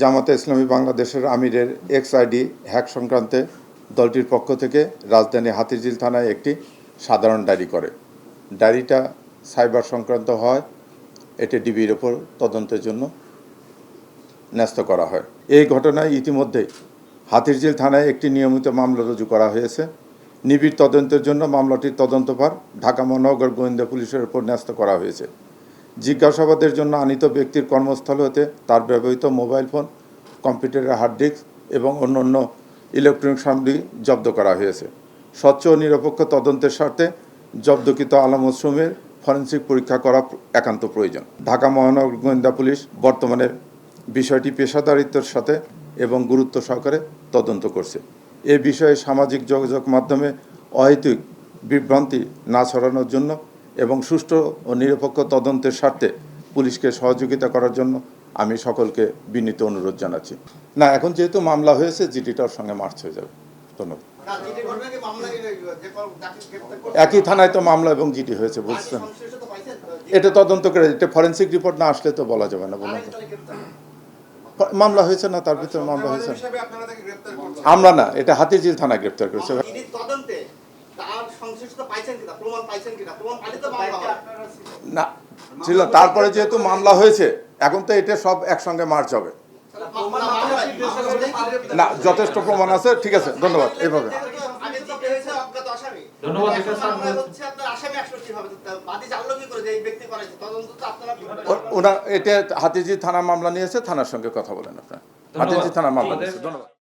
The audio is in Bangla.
জামাতে ইসলামী বাংলাদেশের আমিরের এক্স আইডি হ্যাক সংক্রান্তে দলটির পক্ষ থেকে রাজধানী হাতিরঝিল থানায় একটি সাধারণ ডায়েরি করে। ডায়েরিটা সাইবার সংক্রান্ত হয়, এটি ডিবির ওপর তদন্তের জন্য ন্যস্ত করা হয়। এই ঘটনায় ইতিমধ্যেই হাতিরঝিল থানায় একটি নিয়মিত মামলা রুজু করা হয়েছে। নিবিড় তদন্তের জন্য মামলাটির তদন্তভার ঢাকা মহানগর গোয়েন্দা পুলিশের উপর ন্যস্ত করা হয়েছে। জিজ্ঞাসাবাদের জন্য আনিত ব্যক্তির কর্মস্থল হতে তার ব্যবহৃত মোবাইল ফোন, কম্পিউটারের হার্ড ডিস্ক এবং অন্যান্য ইলেকট্রনিক সামগ্রী জব্দ করা হয়েছে। স্বচ্ছ ও নিরপেক্ষ তদন্তের স্বার্থে জব্দকৃত আলামতসমূহের ফরেনসিক পরীক্ষা করা একান্ত প্রয়োজন। ঢাকা মহানগর গোয়েন্দা পুলিশ বর্তমানে বিষয়টি পেশাদারিত্বের সাথে এবং গুরুত্ব সহকারে তদন্ত করছে। এ বিষয়ে সামাজিক যোগাযোগ মাধ্যমে অহেতুক বিভ্রান্তি না ছড়ানোর জন্য এবং সুষ্ঠু ও নিরপেক্ষ তদন্তের স্বার্থে পুলিশকে সহযোগিতা করার জন্য আমি সকলকে বিনীত অনুরোধ জানাচ্ছি। না, এখন যেহেতু মামলা হয়েছে, জিডিটার সঙ্গে মার্চ হয়ে যাবে। ধন্যবাদ। একই থানায় তো মামলা এবং জিডি হয়েছে, বুঝছেন? এটা তদন্ত করে, এটা ফরেনসিক রিপোর্ট না আসলে তো বলা যাবে না। বলুন, মামলা হয়েছে না, তার ভিতরে মামলা হয়েছে। আমরা না, এটা হাতিরঝিল থানা গ্রেপ্তার করেছে। না ছিল, তারপরে যেহেতু মামলা হয়েছে, এখন তো এটা সব একসঙ্গে মার্চ হবে না। যথেষ্ট প্রমাণ আছে, ঠিক আছে, ধন্যবাদ। এইভাবে ওরা এটা হাতিরঝিল থানা মামলা নিয়েছে, থানার সঙ্গে কথা বলেন আপনার। হাতিরঝিল থানা মামলা নিয়েছে। ধন্যবাদ।